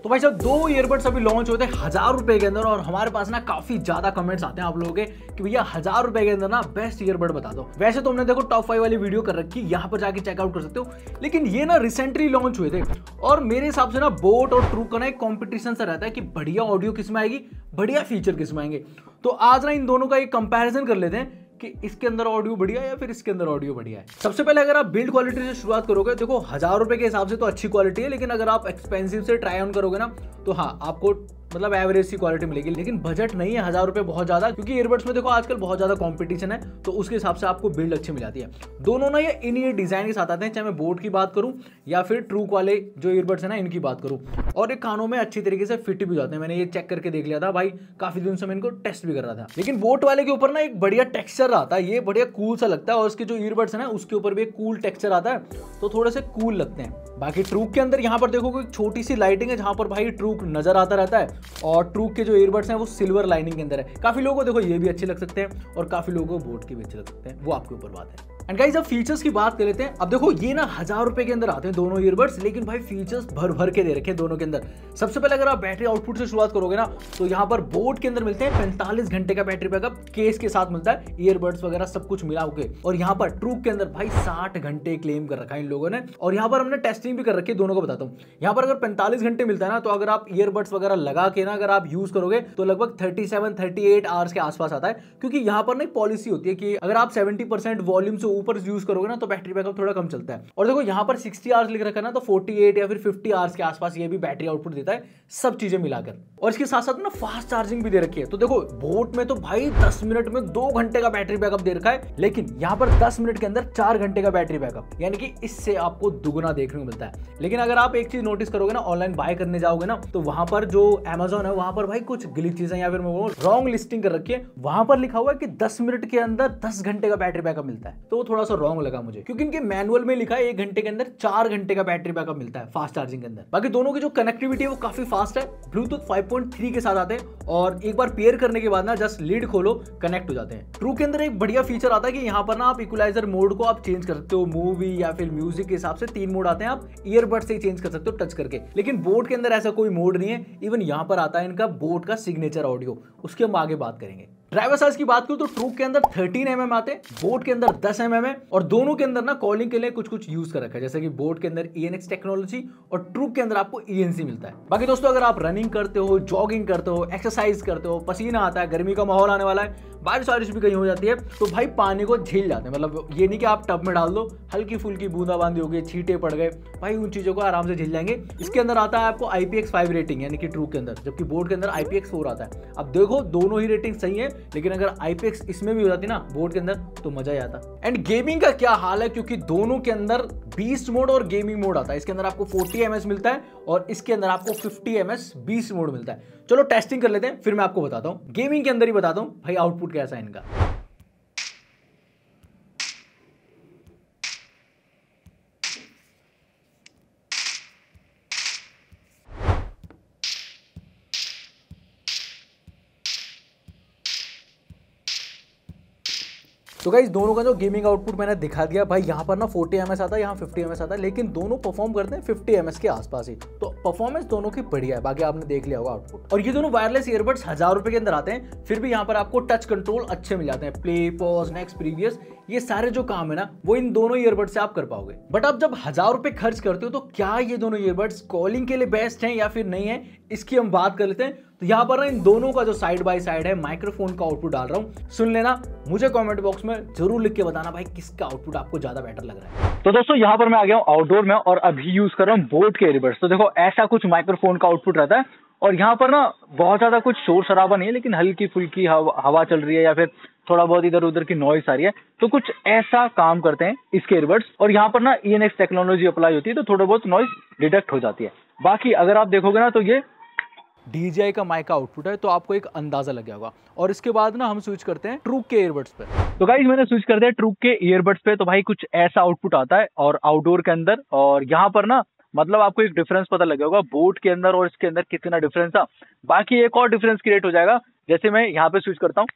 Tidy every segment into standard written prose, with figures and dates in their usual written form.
तो भाई साहब 2 ईयरबड्स अभी लॉन्च होते हैं 1000 रुपए के अंदर, और हमारे पास ना काफी ज्यादा कमेंट्स आते हैं आप लोगों के कि भैया 1000 रुपए के अंदर ना बेस्ट ईयरबड बता दो। वैसे तो हमने देखो टॉप 5 वाली वीडियो कर रखी, यहाँ पर जाके चेकआउट कर सकते हो, लेकिन ये ना रिसेंटली लॉन्च हुए थे और मेरे हिसाब से ना बोट और ट्रू का ना एक कॉम्पिटिशन सा रहता है कि बढ़िया ऑडियो किस में आएगी, बढ़िया फीचर किस में आएंगे। तो आज ना इन दोनों का एक कंपैरिजन कर लेते हैं कि इसके अंदर ऑडियो बढ़िया है या फिर इसके अंदर ऑडियो बढ़िया है। सबसे पहले अगर आप बिल्ड क्वालिटी से शुरुआत करोगे, देखो 1000 रुपए के हिसाब से तो अच्छी क्वालिटी है, लेकिन अगर आप एक्सपेंसिव से ट्राई ऑन करोगे ना तो हाँ आपको मतलब एवरेज सी क्वालिटी मिलेगी। लेकिन बजट नहीं है 1000 रुपए बहुत ज्यादा, क्योंकि ईयरबड्स में देखो आजकल बहुत ज्यादा कंपटीशन है, तो उसके हिसाब से आपको बिल्ड अच्छी मिल जाती है। दोनों ना ये इन ईयर डिजाइन के साथ आते हैं, चाहे मैं बोट की बात करूं या फिर ट्रू वाले जो ईयरबड्स है ना इनकी बात करूं, और ये कानों में अच्छी तरीके से फिट भी जाते हैं। मैंने ये चेक करके देख लिया था भाई, काफी दिन से मैं इनको टेस्ट भी कर रहा था। लेकिन बोट वाले के ऊपर ना एक बढ़िया टेक्सचर आता है, ये बढ़िया कूल सा लगता है, और इसके जो ईयरबड्स है ना उसके ऊपर भी एक कूल टेक्सचर आता है, तो थोड़े से कूल लगते हैं। बाकी ट्रू के अंदर यहाँ पर देखो एक छोटी सी लाइटिंग है जहां पर भाई ट्रू नजर आता रहता है, और ट्रू के जो ईयरबड्स हैं वो सिल्वर लाइनिंग के अंदर है। काफी लोगों को देखो ये भी अच्छे लग सकते हैं और काफी लोगों को बोट के भी अच्छे लग सकते हैं, वो आपके ऊपर बात है। एंड गाइस अब फीचर्स की बात कर लेते हैं। अब देखो ये ना 1000 रुपए के अंदर आते हैं दोनों ईयरबड्स, लेकिन भाई फीचर्स भर भर के दे रखे हैं दोनों के अंदर। सबसे पहले अगर आप बैटरी आउटपुट से शुरुआत करोगे ना तो यहाँ पर बोट के अंदर मिलते हैं 45 घंटे का बैटरी बैकअप, केस के साथ मिलता है, ईयरबड्स वगैरह सब कुछ मिला के। और यहाँ पर ट्रू के अंदर भाई 60 घंटे क्लेम कर रखा है इन लोगों ने, और यहाँ पर हमने टेस्टिंग भी कर रखी है, दोनों को बताता हूँ। यहाँ पर अगर 45 घंटे मिलता है ना, तो अगर आप ईयरबड्स वगैरह लगा के ना अगर आप यूज करोगे तो लगभग 37-38 आवर्स के आसपास आता है, क्योंकि यहाँ पर ना एक पॉलिसी होती है कि अगर आप 70% वॉल्यूम से ऊपर यूज करोगे ना तो बैटरी बैकअप थोड़ा कम चलता है। और देखो यहाँ पर 60 आवर्स लिख रखा है ना, तो 48 या फिर 50 आवर्स के आसपास ये भी बैटरी आउटपुट देता है, सब चीजें मिलाकर। और इसके साथ साथ ना फास्ट चार्जिंग भी दे रखी है। तो देखो बोट में तो भाई 10 मिनट में 2 घंटे का बैटरी बैकअप दे रखा है, लेकिन यहाँ पर 10 मिनट के अंदर 4 घंटे का बैटरी बैकअप, यानी कि इससे आपको दुगुना देखने को मिलता है। लेकिन अगर आप एक चीज नोटिस करोगे ना, ऑनलाइन बाय करने जाओगे ना, तो वहां पर जो Amazon है वहां पर भाई कुछ गिली चीजें या फिर रॉन्ग लिस्टिंग कर रखी है। वहां पर लिखा हुआ है कि 10 मिनट के अंदर 10 घंटे का बैटरी बैकअप मिलता है, तो वो थोड़ा सा रॉन्ग लगा मुझे, क्योंकि इनके मैनुअल में लिखा है 1 घंटे के अंदर 4 घंटे का बैटरी बैकअप मिलता है फास्ट चार्जिंग के अंदर। बाकी दोनों की जो कनेक्टिविटी है वो काफी फास्ट है, ब्लूटूथ 5.3 के साथ आते हैं, और एक बार पेयर करने के बाद ना जस्ट लीड खोलो कनेक्ट हो जाते हैं। ट्रू के अंदर एक बढ़िया फीचर आता है कि यहाँ पर ना आप इक्वलाइजर मोड को आप चेंज कर सकते हो, मूवी या फिर म्यूजिक के हिसाब से 3 मोड आते हैं, आप ईयरबड से ही चेंज कर सकते हो टच करके। लेकिन बोट के अंदर ऐसा कोई मोड नहीं है। इवन यहाँ पर आता है इनका बोट का सिग्नेचर ऑडियो, उसके हम आगे बात करेंगे। ड्राइवर साइज की बात करूं तो ट्रू के अंदर 13 mm आते हैं, बोट के अंदर 10 mm है, और दोनों के अंदर ना कॉलिंग के लिए कुछ कुछ यूज कर रखा है, जैसे कि बोट के अंदर ENX टेक्नोलॉजी और ट्रू के अंदर आपको ENC मिलता है। बाकी दोस्तों अगर आप रनिंग करते हो, जॉगिंग करते हो, एक्सरसाइज करते हो, पसीना आता है, गर्मी का माहौल आने वाला है, बारिश वारिश भी कहीं हो जाती है, तो भाई पानी को झेल जाते हैं। मतलब ये नहीं कि आप टब में डाल दो, हल्की फुल्की बूंदाबांदी हो गई, छींटे पड़ गए, भाई उन चीजों को आराम से झेल जाएंगे। इसके अंदर आता है आपको IPX5 रेटिंग, यानी कि ट्रू के अंदर, जबकि बोट के अंदर IPX4 आता है। अब देखो दोनों ही रेटिंग सही है, लेकिन अगर IPX इसमें भी हो जाती ना बोट के अंदर तो मजा ही आता। एंड गेमिंग का क्या हाल है, क्योंकि दोनों के अंदर बीस्ट मोड और गेमिंग मोड आता है। इसके अंदर आपको 40 ms मिलता है और इसके अंदर आपको 50 ms बीस्ट मोड मिलता है। चलो टेस्टिंग कर लेते हैं, फिर मैं आपको बताता हूं। गेमिंग के अंदर ही बताता हूं भाई आउटपुट कैसा है इनका। तो गाइस दोनों का जो गेमिंग आउटपुट मैंने दिखा दिया भाई, यहाँ पर ना 40 ms आता है, यहाँ 50 ms आता है, लेकिन दोनों परफॉर्म करते हैं 50 ms के आसपास ही, तो परफॉर्मेंस दोनों की बढ़िया है। बाकी आपने देख लिया होगा आउटपुट। और ये दोनों वायरलेस ईयरबड्स 1000 रुपए के अंदर आते हैं, फिर भी यहाँ पर आपको टच कंट्रोल अच्छे मिल जाते हैं, प्ले, पॉज, नेक्स्ट, प्रीवियस, ये सारे जो काम है ना वो इन दोनों ईयरबड्स से आप कर पाओगे। बट आप जब 1000 रुपए खर्च करते हो तो क्या ये दोनों ईयरबड्स कॉलिंग के लिए बेस्ट हैं या फिर नहीं है, इसकी हम बात कर लेते हैं। तो यहाँ पर ना इन दोनों का जो साइड बाय साइड है माइक्रोफोन का आउटपुट डाल रहा हूँ, सुन लेना, मुझे कमेंट बॉक्स में जरूर लिख के बताना भाई किसका आउटपुट आपको ज्यादा बेटर लग रहा है। तो दोस्तों यहाँ पर मैं आ गया हूँ आउटडोर में और अभी यूज कर रहा हूँ बोट के ईयरबड्स। तो देखो ऐसा कुछ माइक्रोफोन का आउटपुट रहता है, और यहाँ पर ना बहुत ज्यादा कुछ शोर शराबा नहीं है, लेकिन हल्की फुल्की हवा चल रही है या फिर थोड़ा बहुत इधर उधर की नॉइस आ रही है, तो कुछ ऐसा काम करते हैं इसके ईयरबड्स। और यहाँ पर ना ENX टेक्नोलॉजी अप्लाई होती है, तो थोड़ा बहुत नॉइस डिटेक्ट हो जाती है। बाकी अगर आप देखोगे ना तो ये DJI का माइक का आउटपुट है, तो आपको एक अंदाजा लग गया होगा। और इसके बाद ना हम स्विच करते हैं ट्रू के ईयरबड्स पे। तो गाइस मैंने स्विच कर दिया ट्रू के ईयरबड्स पे, तो भाई कुछ ऐसा आउटपुट आता है और आउटडोर के अंदर। और यहाँ पर ना मतलब आपको एक डिफरेंस पता लग होगा बोट के अंदर और इसके अंदर कितना डिफरेंस था। बाकी एक और डिफरेंस क्रिएट हो जाएगा, जैसे मैं यहाँ पे स्विच करता हूँ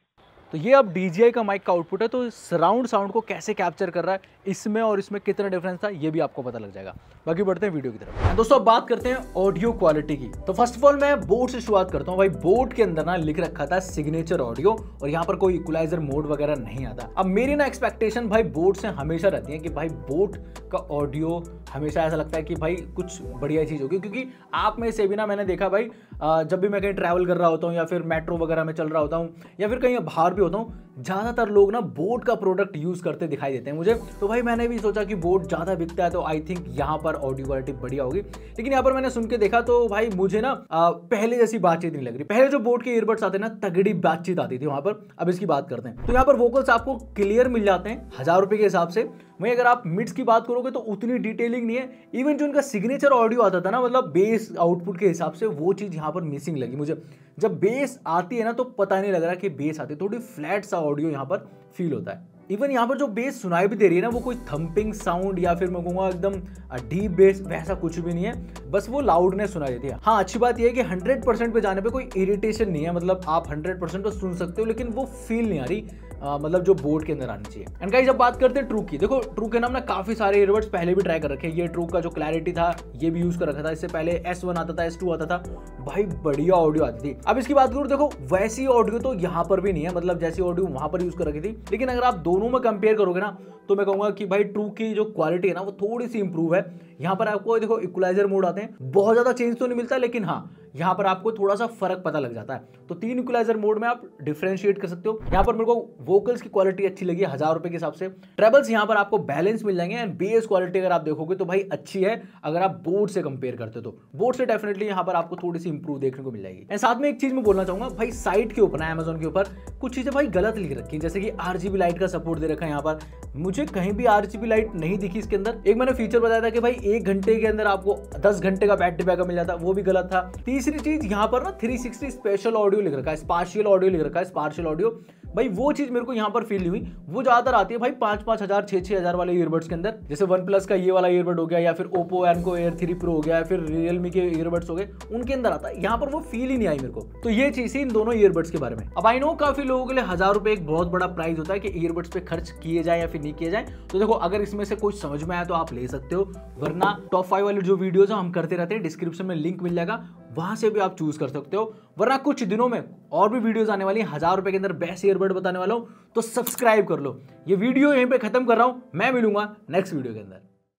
तो ये अब DJI का माइक का आउटपुट है, तो सराउंड साउंड को कैसे कैप्चर कर रहा है, इसमें और इसमें कितना डिफरेंस था ये भी आपको पता लग जाएगा। बाकी बढ़ते हैं वीडियो की तरफ। दोस्तों अब बात करते हैं ऑडियो क्वालिटी की। तो फर्स्ट ऑफ ऑल मैं बोट से शुरुआत करता हूँ। भाई बोट के अंदर ना लिख रखा था सिग्नेचर ऑडियो, और यहाँ पर कोई इक्वलाइजर मोड वगैरह नहीं आता। अब मेरी ना एक्सपेक्टेशन भाई बोट से हमेशा रहती है कि भाई बोट का ऑडियो हमेशा ऐसा लगता है कि भाई कुछ बढ़िया चीज होगी, क्योंकि आप में से भी ना मैंने देखा भाई जब भी मैं कहीं ट्रैवल कर रहा होता हूँ या फिर मेट्रो वगैरह में चल रहा होता हूँ या फिर कहीं बाहर भी होता हूँ, ज्यादातर लोग ना बोट का प्रोडक्ट यूज करते दिखाई देते हैं मुझे। तो भाई मैंने भी सोचा कि बोट ज्यादा बिकता है तो आई थिंक यहाँ पर ऑडियो क्वालिटी बढ़िया होगी, लेकिन यहाँ पर मैंने सुन के देखा तो भाई मुझे ना पहले जैसी बातचीत नहीं लग रही। पहले जो बोट के ईयरबड्स आते ना तगड़ी बातचीत आती थी वहां पर। अब इसकी बात करते हैं तो यहाँ पर वोकल्स आपको क्लियर मिल जाते हैं 1000 रुपए के हिसाब से। वहीं अगर आप मिड्स की बात करोगे तो उतनी डिटेलिंग नहीं है। इवन जो इनका सिग्नेचर ऑडियो आता था ना, मतलब बेस आउटपुट के हिसाब से, वो चीज यहाँ पर मिसिंग लगी मुझे। जब बेस आती है ना तो पता नहीं लग रहा कि बेस आती है, थोड़ी फ्लैट सा ऑडियो यहाँ पर फील होता है। इवन यहाँ पर जो बेस सुनाई भी दे रही है ना, वो कोई थंपिंग साउंड या फिर मैं कहूँगा एकदम डीप बेस वैसा कुछ भी नहीं है, बस वो लाउडनेस सुनाई देती है। हाँ अच्छी बात यह है कि 100% पे जाने पे कोई इरिटेशन नहीं है, मतलब आप 100% तो सुन सकते हो, लेकिन वो फील नहीं आ रही मतलब जो बोट के अंदर आनी चाहिए। एंड गाइस जब बात करते हैं ट्रू की, देखो ट्रू के नाम ना काफी सारे ईयरबड्स पहले भी ट्राई कर रखे हैं। ये ट्रू का जो क्लैरिटी था ये भी यूज कर रखा था, इससे पहले S1 आता था, S2 आता था, भाई बढ़िया ऑडियो आती थी। अब इसकी बात करूँ, देखो वैसी ऑडियो तो यहाँ पर भी नहीं है, मतलब जैसी ऑडियो वहां पर यूज कर रखी थी, लेकिन अगर आप दोनों में कंपेयर करोगे ना तो मैं कहूंगा कि भाई ट्रू की जो क्वालिटी है ना वो थोड़ी सी इंप्रूव है। यहाँ पर आपको देखो इक्वलाइजर मोड आते हैं, बहुत ज्यादा चेंज तो नहीं मिलता, लेकिन हाँ यहाँ पर आपको थोड़ा सा फर्क पता लग जाता है। तो 3 इक्वलाइजर मोड में आप डिफरेंशिएट कर सकते हो। यहाँ पर मेरे को वोकल्स की क्वालिटी अच्छी लगी 1000 रुपए के हिसाब से। ट्रेबल्स यहाँ पर आपको बैलेंस मिल जाएंगे, एंड बेस क्वालिटी अगर आप देखोगे तो भाई अच्छी है अगर आप बोट से कंपेयर करते हो तो। बोट से डेफिनेटली यहाँ पर आपको थोड़ी सी इंप्रूव देखने को मिल जाएगी। एंड साथ में एक चीज मैं बोलना चाहूंगा, भाई साइट के ऊपर Amazon के ऊपर कुछ चीजें भाई गलत लिख रखी है, जैसे कि RGB लाइट का सपोर्ट दे रखा है। यहाँ पर मुझे कहीं भी RGB लाइट नहीं दिखी इसके अंदर। एक मैंने फीचर बताया था कि भाई 1 घंटे के अंदर आपको 10 घंटे का बैटरी बैकअप मिल जाता, वो भी गलत था। तीसरी चीज यहाँ पर ना 360 स्पेशल ऑडियो लिख रखा है, स्पार्शियल ऑडियो लिख रखा है, स्पार्शियल ऑडियो, भाई वो चीज मेरे को यहाँ पर फील नहीं हुई। वो ज्यादातर आती है भाई 5-5 हजार 6-6 हजार वाले ईयरबड्स के अंदर, जैसे OnePlus का ये वाला ईयरबड हो गया, या फिर Oppo Enco Air 3 Pro हो गया, या फिर Realme के ईयरबड्स हो गए, उनके अंदर आता है। यहाँ पर वो फील ही नहीं आई मेरे को। तो ये चीज थी इन दोनों ईयरबड्स के बारे में। अब आई नो काफी लोगों के लिए 1000 रुपए एक बहुत बड़ा प्राइस होता है कि ईयरबड्स पे खर्च किए जाए या फिर नहीं किए जाए। तो देखो अगर इसमें से कुछ समझ में आया तो आप ले सकते हो, वरना टॉप 5 वाली जो वीडियोज हम करते रहते हैं डिस्क्रिप्शन में लिंक मिल जाएगा, वहां से भी आप चूज कर सकते हो। वरना कुछ दिनों में और भी वीडियोस आने वाली हैं 1000 रुपए के अंदर बेस्ट ईयरबड बताने वाला हूं, तो सब्सक्राइब कर लो। ये वीडियो यहीं पे खत्म कर रहा हूं, मैं मिलूंगा नेक्स्ट वीडियो के अंदर।